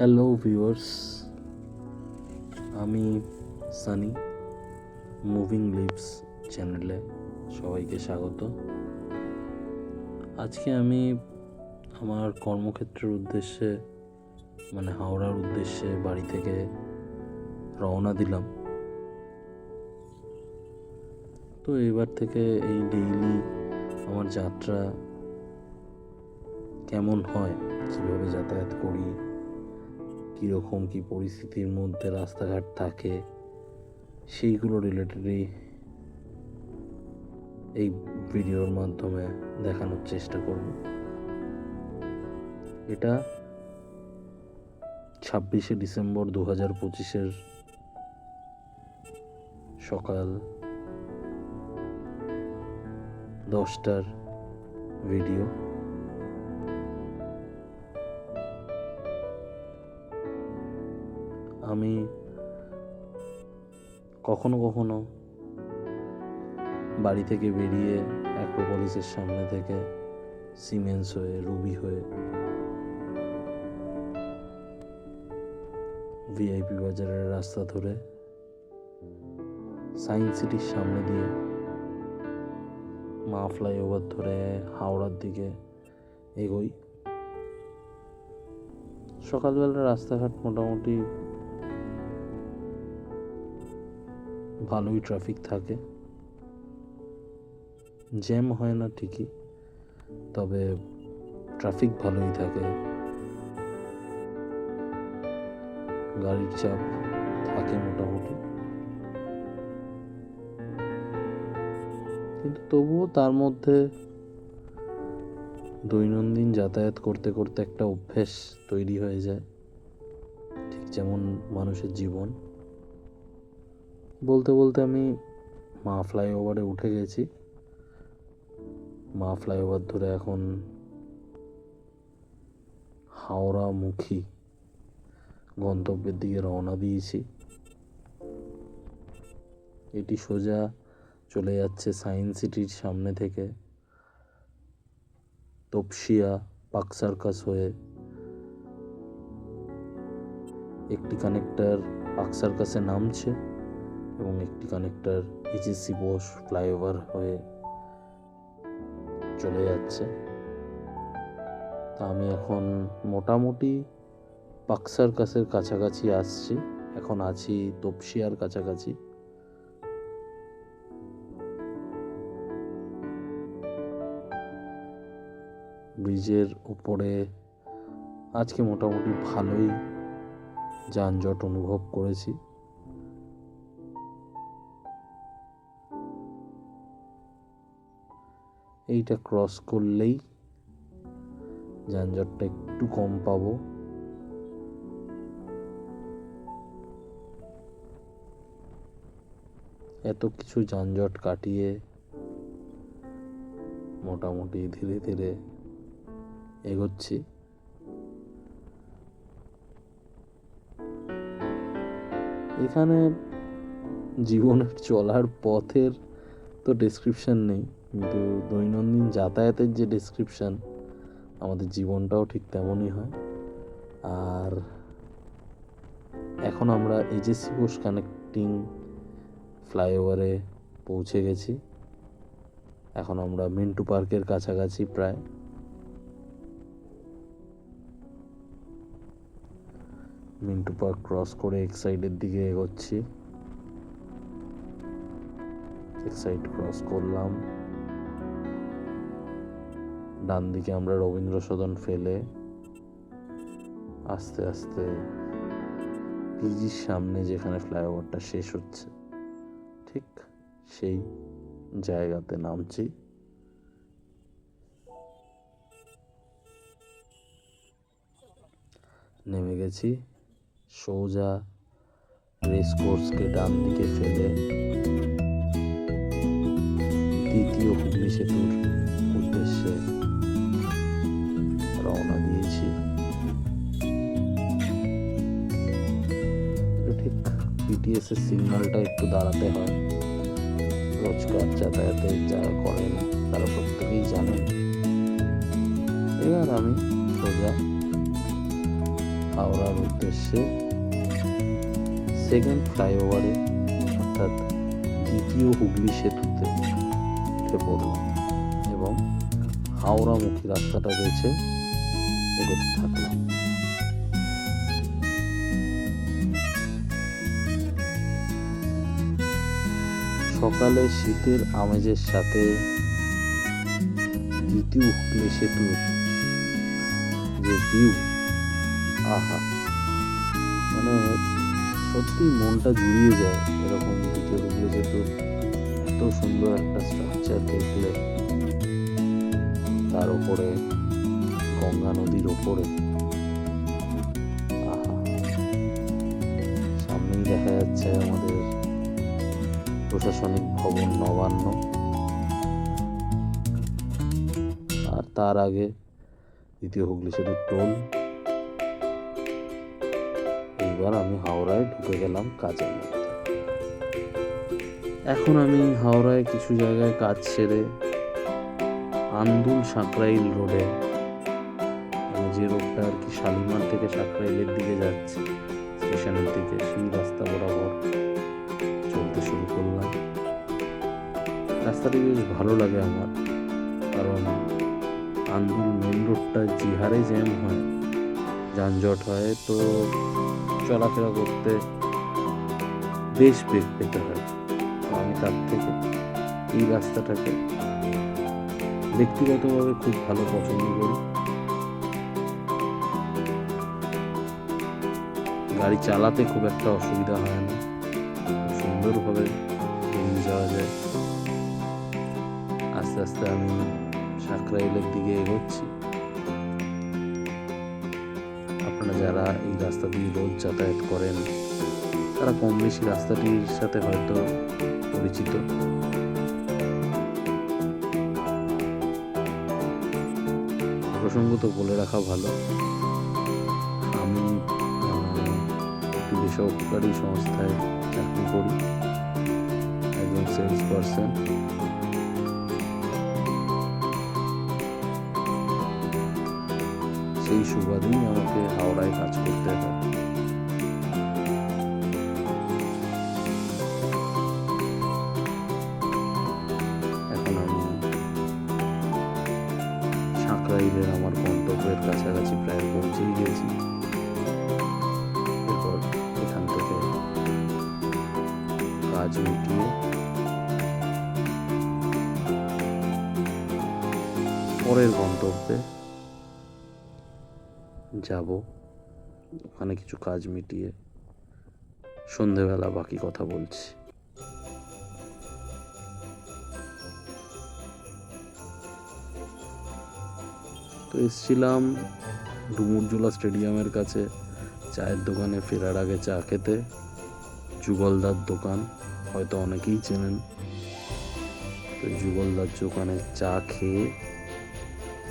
Hello viewers, আমি Sunny. Moving leaves চ্যানেলে সবাইকে স্বাগত। আজকে আমি আমার কর্মক্ষেত্রের উদ্দেশ্যে হাওড়ার উদ্দেশ্যে বাড়ি থেকে রওনা দিলাম। তো এবার থেকে এই ডেইলি আমার যাত্রা কেমন হয়, কীভাবে যাতায়াত করি, কীরকম কী পরিস্থিতির মধ্যে রাস্তাঘাট থাকে, সেইগুলো রিলেটেডই এই ভিডিওর মাধ্যমে দেখানোর চেষ্টা করব। এটা 26শে ডিসেম্বর 2025 সকাল 10টার ভিডিও। আমি কখনো কখনো বাড়ি থেকে বেরিয়ে অ্যাক্রোপলিসের সামনে থেকে সিমেন্স হয়ে, রুবি হয়ে, ভিআইপি বাজারের রাস্তা ধরে সায়েন্স সিটির সামনে দিয়ে মা ফ্লাইওভার ধরে হাওড়ার দিকে এগোই। সকালবেলা রাস্তাঘাট মোটামুটি ভালোই ট্রাফিক থাকে, জ্যাম হয় না ঠিকই, তবে ট্রাফিক ভালোই থাকে, গাড়ির চাপ থাকে মোটামুটি। কিন্তু তবুও তার মধ্যে দৈনন্দিন যাতায়াত করতে করতে একটা অভ্যেস তৈরি হয়ে যায়, ঠিক যেমন মানুষের জীবন। বলতে বলতে আমি মা ফ্লাইওভারে উঠে গেছি। মা ফ্লাইওভার ধরে এখন হাওড়ামুখী গন্তব্যের দিকে রওনা দিয়েছি। এটি সোজা চলে যাচ্ছে সায়েন্স সিটির সামনে থেকে তপসিয়া পার্ক সার্কাস হয়ে একটি কানেক্টর পার্ক সার্কাসে নামছে এবং একটি কানেক্টর এইচএসসি বোস ফ্লাইওভার হয়ে চলে যাচ্ছে। তা আমি এখন মোটামুটি পার্ক সার্কাসের কাছাকাছি আসছি, এখন আছি তপসিয়ার কাছাকাছি। ব্রিজের উপরে আজকে মোটামুটি ভালোই যানজট অনুভব করেছি। এইটা ক্রস করলেই যানজটটা একটু কম পাবো। এত কিছু যানজট কাটিয়ে মোটামুটি ধীরে ধীরে এগোচ্ছি। এখানে জীবনের চলার পথের তো ডেসক্রিপশন নেই, কিন্তু দৈনন্দিন যাতায়াতের যে ডেসক্রিপশন, আমাদের জীবনটাও ঠিক তেমনই হয়। আর এখন আমরা এইচএসসি বোস কানেক্টিং ফ্লাইওভারে পৌঁছে গেছি। এখন আমরা মিন্টু পার্কের কাছাকাছি প্রায়। মিন্টু পার্ক ক্রস করে এক্সাইডের দিকে এগোচ্ছি। এক্সাইড ক্রস করলাম, ডান দিকে আমরা রবীন্দ্র সদন ফেলে আস্তে আস্তে পিজির সামনে যেখানে ফ্লাইওভারটা শেষ হচ্ছে ঠিক সেই জায়গাতে নামছি। নেমে গেছি। সোজা রেস কোর্সকে ডান দিকে ফেলে দ্বিতীয় হুগলি সেতুর উদ্দেশ্যে রওনা দিয়েছি। ঠিক পিটিএস এর সিগন্যালটা একটু দাঁড়াতে হয়, রোজকার যাতায়াতে যারা করেন তারা প্রত্যেকেই জানেন। এবার আমি সোজা হাওড়ার উদ্দেশ্যে সেকেন্ড ফ্লাইওভারে অর্থাৎ দ্বিতীয় হুগলি সেতুতে উঠে পড়লাম এবং হাওড়ামুখী রাস্তাটা বেছে এগোতে থাকলাম। সকালে শীতের আমেজের সাথে দ্বিতীয় হুগলি সেতুর যে ভিউ, আহা, মানে সত্যি মনটা জুড়িয়ে যায় এরকম দ্বিতীয় হুগলি সেতুর এত সুন্দর একটা স্ট্রাকচার দেখলে। তার উপরে গঙ্গা নদীর ওপরে, আহা, সামনেই দেখা যাচ্ছে আমাদের প্রশাসনিক ভবন নবান্ন, আর তার আগে দ্বিতীয় হুগলি সেতুর টোল। এইবার আমি হাওড়ায় ঢুকে গেলাম কাজের মধ্যে। এখন আমি হাওড়ায় কিছু জায়গায় কাজ সেরে আন্দুল সাঁকরাইল রোডে, আমি যে রোডটা আর কি শালিমার থেকে সাঁকরাইলের দিকে যাচ্ছে স্টেশনের দিকে, সেই রাস্তা বরাবর চলতে শুরু করলাম। রাস্তাটি বেশ ভালো লাগে আমার, কারণ আন্দুল মেন রোডটা যে হারে জ্যাম হয়, যানজট হয়, তো চলাফেরা করতে বেশ বেগ পেতে হয়। আমি তার থেকে এই রাস্তাটাকে ব্যক্তিগতভাবে খুব ভালো পছন্দ করি। গাড়ি চালাতে খুব একটা অসুবিধা হয় না, সুন্দরভাবে এগিয়ে যাওয়া যায়। আস্তে আস্তে আমি সাঁকরাইলের দিকে এগোচ্ছি। আপনারা যারা এই রাস্তা দিয়ে রোজ যাতায়াত করেন তারা কম বেশি রাস্তাটির সাথে হয়তো পরিচিত। প্রসঙ্গত বলে রাখা ভালো, আমি একটি বেসরকারি সংস্থায় চাকরি করি, একজন সেলস পারসন। সেই সুবাদেই আমাকে হাওড়ায় কাজ করতে হয়। এখন আমি সাঁকরাইলের আমার গন্তব্যের কাছাকাছি প্রায় পৌঁছেই গেছি। এরপর এখান থেকে কাজ মিটিয়ে পরের গন্তব্যে যাব। ওখানে কিছু কাজ মিটিয়ে সন্ধেবেলা বাকি কথা বলছি। তো এসছিলাম ডুমুরজোলা স্টেডিয়ামের কাছে চায়ের দোকানে ফেরার আগে চা খেতে। যুগলদার দোকান হয়তো অনেকেই চেনেন। তো যুগলদার দোকানে চা খেয়ে,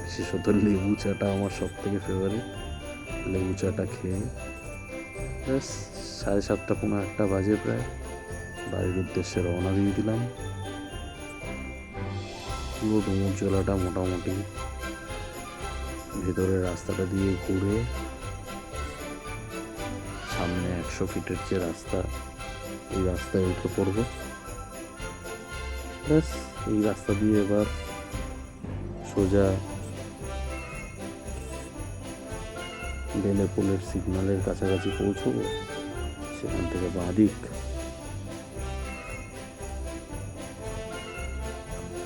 বিশেষত লেবু চাটা আমার সব থেকে ফেভারিট, লেবু চাটা খেয়ে ব্যাস 7:30 কোনো একটা বাজে প্রায় বাড়ির উদ্দেশ্যে রওনা দিয়ে দিলাম। পুরো ডুমুরজোলাটা মোটামুটি ভেতরের রাস্তাটা দিয়ে ঘুরে সামনে 100 ফিটের যে রাস্তা, এই রাস্তায় উঠে পড়বো। ব্যাস এই রাস্তা দিয়ে এবার সোজা বেলেপুলের সিগন্যালের কাছাকাছি পৌঁছবো। সেখান থেকে বাঁদিক,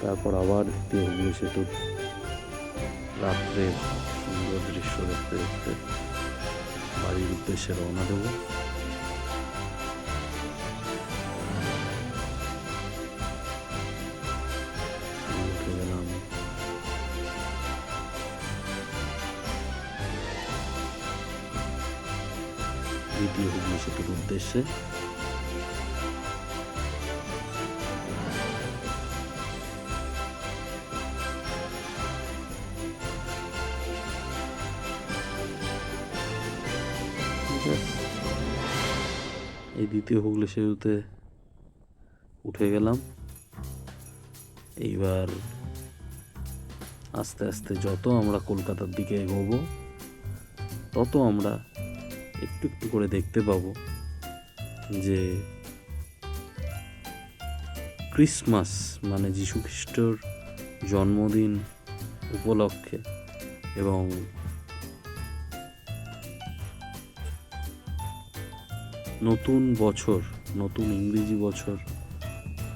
তারপর আবার দ্বিতীয় হুগলি সেতুর রাত্রের সুন্দর দৃশ্য দেখতে দেখতে বাড়ির উদ্দেশ্যে রওনা দেবো। উঠে গেলাম দ্বিতীয় হুগলি সেতুর উদ্দেশ্যে। এই দ্বিতীয় হুগলি সেতুতে উঠে গেলাম। এইবার আস্তে আস্তে যত আমরা কলকাতার দিকে এগোবো তত আমরা একটু একটু করে দেখতে পাবো যে ক্রিসমাস মানে যীশু খ্রিস্টর জন্মদিন উপলক্ষে এবং নতুন বছর, নতুন ইংরেজি বছর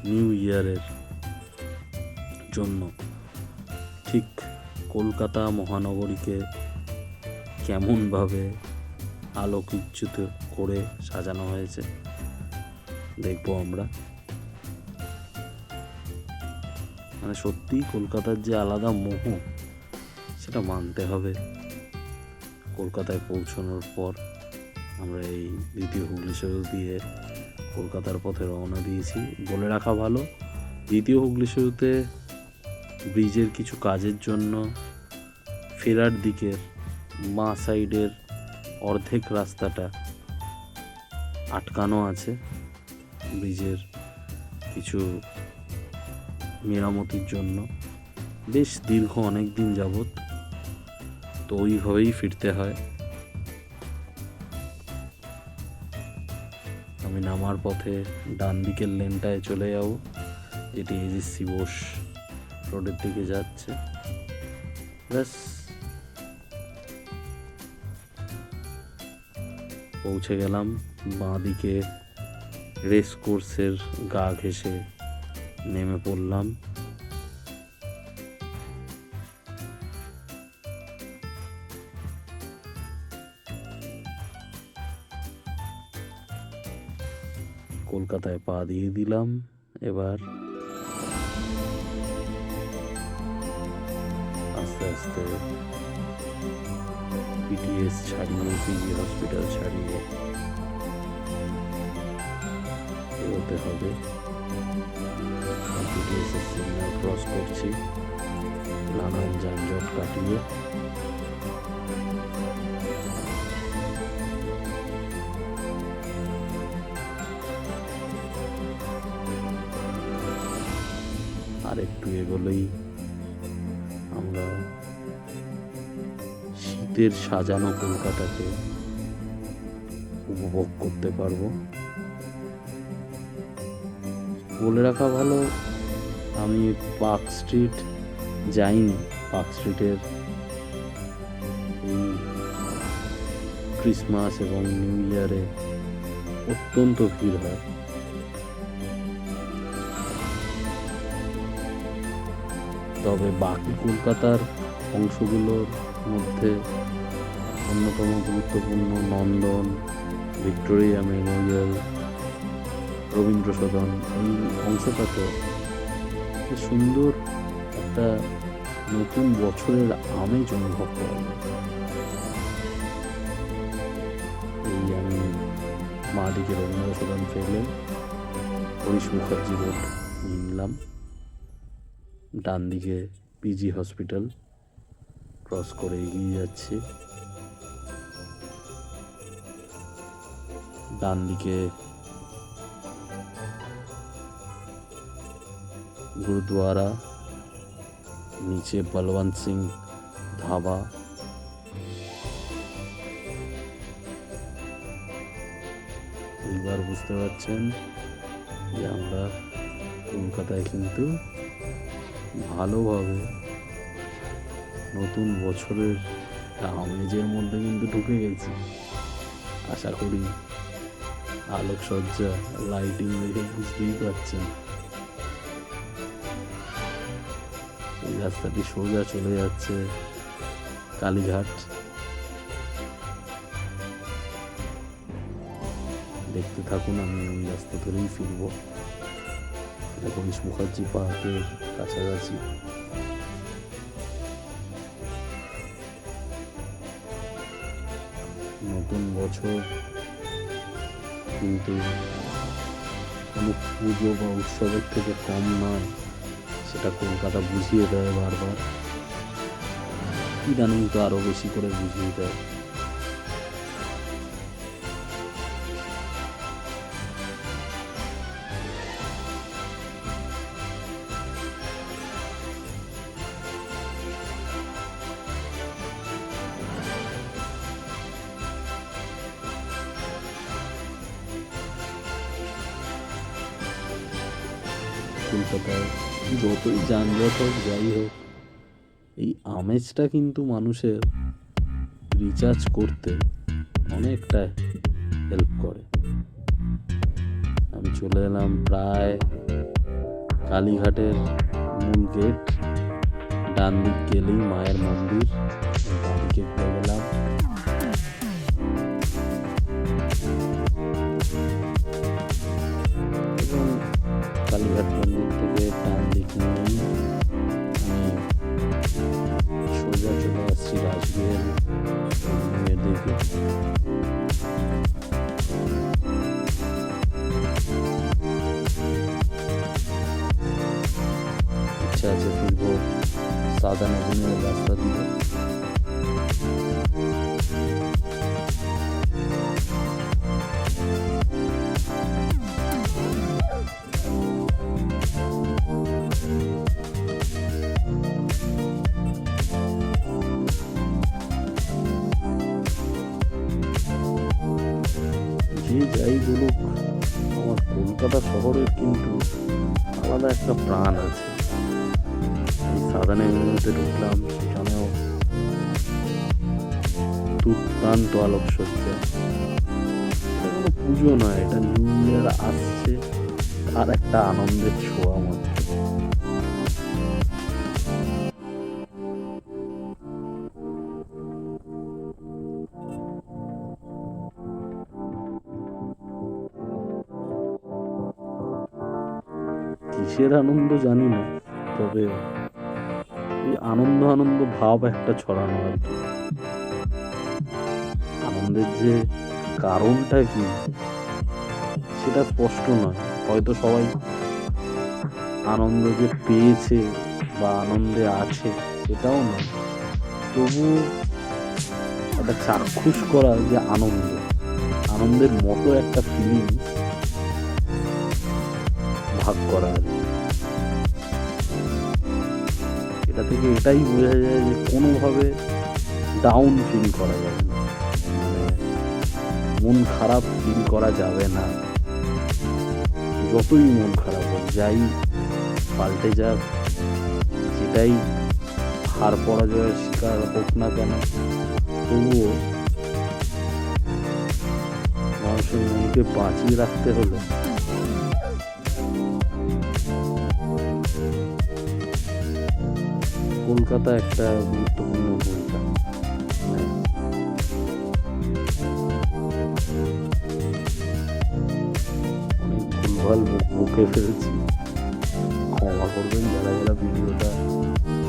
নিউ ইয়ারের জন্য ঠিক কলকাতা মহানগরীকে কেমনভাবে আলোকচ্যুত করে সাজানো হয়েছে দেখবো আমরা। মানে সত্যিই কলকাতার যে আলাদা মোহ সেটা মানতে হবে। কলকাতায় পৌঁছানোর পর আমরা এই দ্বিতীয় হুগলি সেতু দিয়ে কলকাতার পথে রওনা দিয়েছি। বলে রাখা ভালো, দ্বিতীয় হুগলি সেতুতে ব্রিজের কিছু কাজের জন্য ফেরার দিকের বাঁ সাইডের অর্ধেক রাস্তাটা আটকানো আছে ব্রিজের কিছু মেরামতির জন্য। বেশ দীর্ঘ অনেক দিন যাবৎ, তো ওইভাবেই ফিরতে হয়। আমি নামার পথে ডান দিকের লেনটায় চলে যাব, যেটি এজিসি বোস রোডের দিকে যাচ্ছে। ব্যাস পৌঁছে গেলাম। বাঁ দিকে রেস কোর্সের গা ঘেঁষে নেমে পড়লাম। কলকাতায় পা দিয়ে দিলাম। এবার আস্তে আস্তে পিটিএস ছাড়িয়ে, পিজি হসপিটাল ছাড়িয়ে এগোতে হবে। পিটিএস এর সিগন্যাল ক্রস করছি নানান যানজট কাটিয়ে। আর একটু এগোলেই আমরা শীতের সাজানো কলকাতাকে উপভোগ করতে পারবো। বলে রাখা ভালো, আমি পার্ক স্ট্রিট যাইনি। পার্ক স্ট্রিটের এই ক্রিসমাস এবং নিউ ইয়ারে অত্যন্ত ভিড় হয়। তবে বাকি কলকাতার অংশগুলোর মধ্যে অন্যতম গুরুত্বপূর্ণ নন্দন, ভিক্টোরিয়া মেমোরিয়াল, রবীন্দ্র সদন, এই অংশটাতে সুন্দর একটা নতুন বছরের আমেজ অনুভব করা যায়। এই আমি মা দিকে রবীন্দ্র সদন ফেলে হরিশ মুখার্জি রোড নিলাম। ডান দিকে পিজি হসপিটাল ক্রস করে এগিয়ে যাচ্ছি। ডান দিকে গুরুদ্বারা, নিচে বলবন্ত সিং ধাবা। এইবার বুঝতে পারছেন যে আমরা কলকাতায় কিন্তু ভালোভাবে নতুন বছরের আমেজের মধ্যে কিন্তু ঢুকে গেছি। আশা করি আলোকসজ্জা, লাইটিং দেখে বুঝতেই পারছেন। এই রাস্তাটি সোজা চলে যাচ্ছে কালীঘাট। দেখতে থাকুন, আমি ওই রাস্তা ধরেই ফিরবো। হরিশ মুখার্জি পার্কের কাছাকাছি। নতুন বছর কিন্তু কোনো পুজো বা উৎসবের থেকে কম নয়, সেটা কলকাতা বুঝিয়ে দেয় বারবার। ইদানিং তো আরো বেশি করে বুঝিয়ে দেয়। কলকাতায় যতই যানজট হোক যাই হোক, এই আমেজটা কিন্তু মানুষের রিচার্জ করতে অনেকটা হেল্প করে। আমি চলে এলাম প্রায় কালীঘাটের মূল গেট। ডান দিক গেলেই মায়ের মন্দির, বাঁদিকে ঘুরে গেলাম। এবং কালীঘাট মন্দির থেকে ডান দিক নিয়েই আমি সোজা চলে আসছি রাজবিহারী দিকে। ইচ্ছা আছে ফিরবো সাদা নদীর রাস্তা দিয়ে। যে যাই বলুক, আমার কলকাতা শহরের কিন্তু আলাদা একটা প্রাণ আছে। এই সাদান এভিনিউতে ঢুকলাম, সেখানেও দুর্দান্ত আলোকসজ্জা। এটা কোনো পুজো নয়, এটা নিউ ইয়ার আসছে, আর একটা আনন্দের ছোঁয়া মাত্র। কিসের আনন্দ জানি না, তবে এই আনন্দ আনন্দ ভাব একটা ছড়ানো আর কি। আনন্দের যে কারণটা কি সেটা স্পষ্ট নয়, হয়তো সবাই আনন্দ যে পেয়েছে বা আনন্দে আছে সেটাও নয়, তবু একটা চাক্ষুষ করা যে আনন্দের মতো একটা ফিলিংস ভাগ করা আর কি। এটা থেকে এটাই বোঝা যায় যে কোনোভাবে ডাউন ফিল করা যাবে না, মানে মন খারাপ ফিল করা যাবে না। যতই মন খারাপ হোক, যাই পাল্টে যাক, সেটাই হার পরাজয়ের শিকার হোক না কেন, তবুও মানুষের মনকে বাঁচিয়ে রাখতে হলে কলকাতা একটা গুরুত্বপূর্ণ ভূমিকা। অনেক ভুলভাল বকে ফেলছি, ক্ষমা করবেন যারা যারা ভিডিওটা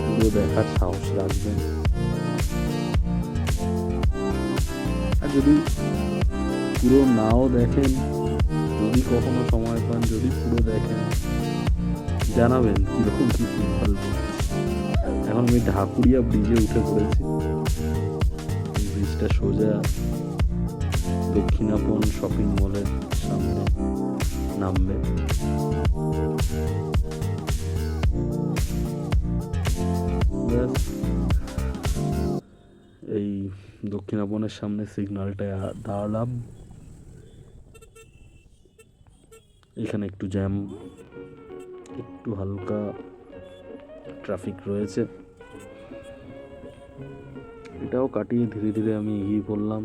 পুরো দেখার সাহস রাখবেন। আর যদি পুরো নাও দেখেন, যদি কখনো সময় পান, যদি পুরো দেখেন, জানাবেন কিরকম কি ভুলভাল বলছি। এখন আমি ঢাকুরিয়া ব্রিজে উঠে পড়েছি। ব্রিজটা সোজা দক্ষিণাপন শপিং মলের সামনে নামবে। এই দক্ষিণাপনের সামনে সিগন্যালটায় দাঁড়ালাম। এখানে একটু জ্যাম, একটু হালকা ট্রাফিক রয়েছে, এটাও কাটিয়ে ধীরে ধীরে আমি এগিয়ে পড়লাম।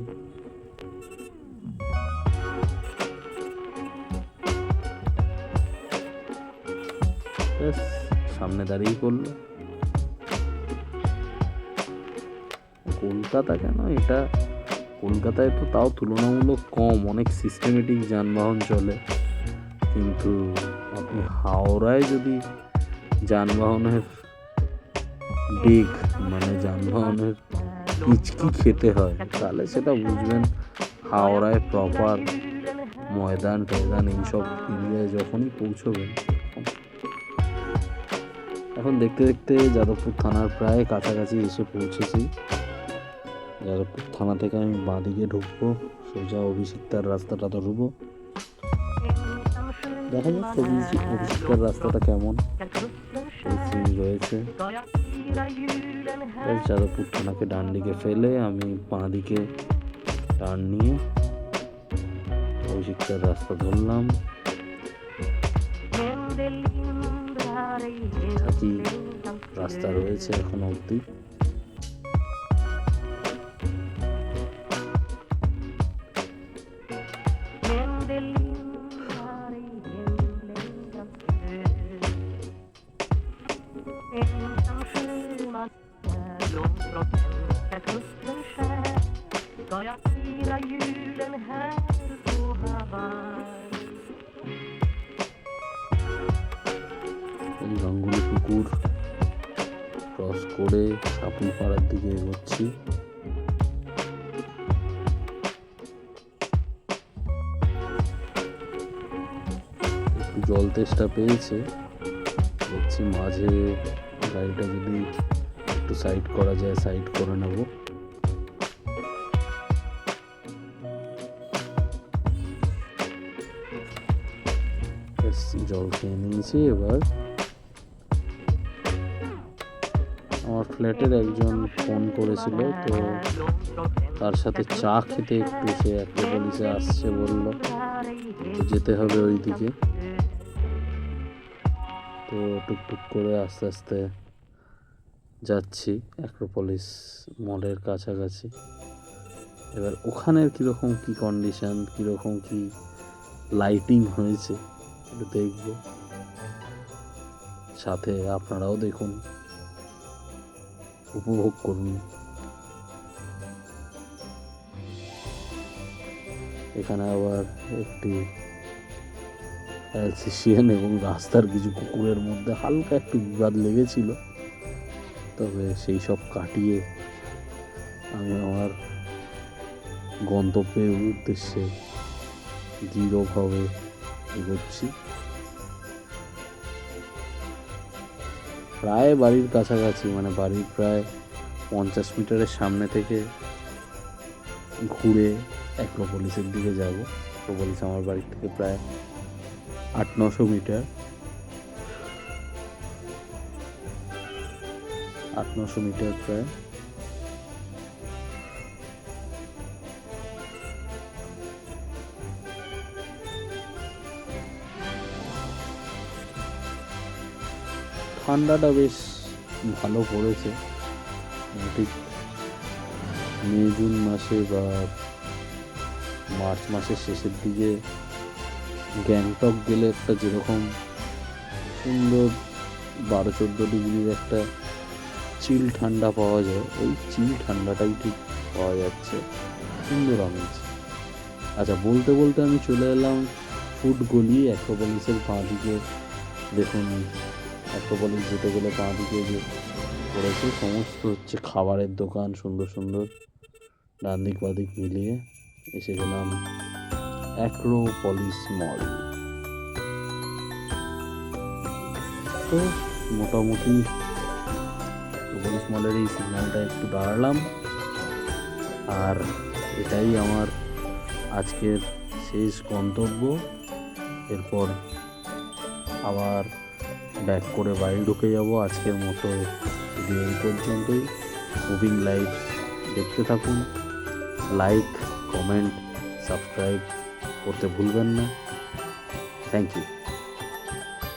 সামনে দাঁড়িয়ে পড়ল। কলকাতা কেন, এটা কলকাতায় তো তাও তুলনামূলক কম, অনেক সিস্টেমেটিক যানবাহন চলে, কিন্তু আপনি হাওড়ায় যদি যানবাহনের বেগ, মানে যানবাহনের পিচকি খেতে হয়, তাহলে সেটা বুঝবেন হাওড়ায় প্রপার ময়দান টয়দান এইসব এরিয়ায় যখনই পৌঁছবেন। এখন দেখতে দেখতে যাদবপুর থানার প্রায় কাছাকাছি এসে পৌঁছেছি। যাদবপুর থানা থেকে আমি বাঁদিকে ঢুকবো, সোজা অভিষিক্তার রাস্তাটা ধরবো। দেখা যাচ্ছে অভিষিক্তার রাস্তাটা কেমন রয়েছে। যাদবপুর থানাকে ডান দিকে ফেলে আমি বাঁ দিকে টার্ন নিয়ে অভিষিক্তার রাস্তা ধরলাম। ঠিকঠাকই রাস্তা রয়েছে এখনো অবধি। এই গাঙ্গুলি পুকুর ক্রস করে সাপুরপাড়ার দিকে এগোচ্ছি। একটু জল তেষ্টা পেয়েছে, দেখছি মাঝে গাড়িটা যদি একটু সাইড করা যায় সাইড করে নেব। জল খেয়ে নিয়েছি। এবার আমার ফ্ল্যাটের একজন ফোন করেছিল, তো তার সাথে চা খেতে একটু সে অ্যাক্রোপলিসে আসছে বলল, তো যেতে হবে ওই দিকে। তো টুকটুক করে আস্তে আস্তে যাচ্ছি অ্যাক্রোপলিস মলের কাছাকাছি। এবার ওখানের কীরকম কী কন্ডিশন, কীরকম কী লাইটিং হয়েছে একটু দেখব, সাথে আপনারাও দেখুন, উপভোগ করুন। এখানে আবার একটি অ্যালসেশিয়ান এবং রাস্তার কিছু কুকুরের মধ্যে হালকা একটু বিবাদ লেগেছিল, তবে সেই সব কাটিয়ে আমি আমার গন্তব্যের উদ্দেশ্যে দৃঢ়ভাবে এগোচ্ছি। প্রায় বাড়ির কাছাকাছি, মানে বাড়ির প্রায় 50 মিটারের সামনে থেকে ঘুরে অ্যাক্রোপলিসের দিকে যাব। অ্যাক্রোপলিস আমার বাড়ি থেকে প্রায় 800-900 মিটার, 800-900 মিটার প্রায়। ঠান্ডাটা বেশ ভালো পড়েছে, ঠিক মে জুন মাসে বা মার্চ মাসের শেষের দিকে গ্যাংটক গেলে একটা যেরকম সুন্দর 12-14 ডিগ্রির একটা চিল ঠান্ডা পাওয়া যায়, ওই চিল ঠান্ডাটাই ঠিক পাওয়া যাচ্ছে, সুন্দর আমেজ। আচ্ছা, বলতে বলতে আমি চলে এলাম ফুড গলি অ্যাক্রোপলিসের বাঁ দিকে। দেখুন, অ্যাক্রোপলিস যেতে গেলে বাঁ দিকে যে পড়েছে সমস্ত হচ্ছে খাবারের দোকান, সুন্দর সুন্দর ডান দিক বাঁ দিক মিলিয়ে এসে গেলাম অ্যাক্রোপলিস মল। তো মোটামুটি অ্যাক্রোপলিস মলের এই সিগন্যালটা একটু দাঁড়ালাম, আর এটাই আমার আজকের শেষ গন্তব্য। এরপর আবার ব্যাক করে বাড়ি ঢুকে যাব। আজকের মতো ভিডিও এই পর্যন্তই। মুভিং লাইফ দেখতে থাকুন, লাইক, কমেন্ট, সাবস্ক্রাইব করতে ভুলবেন না। Thank you.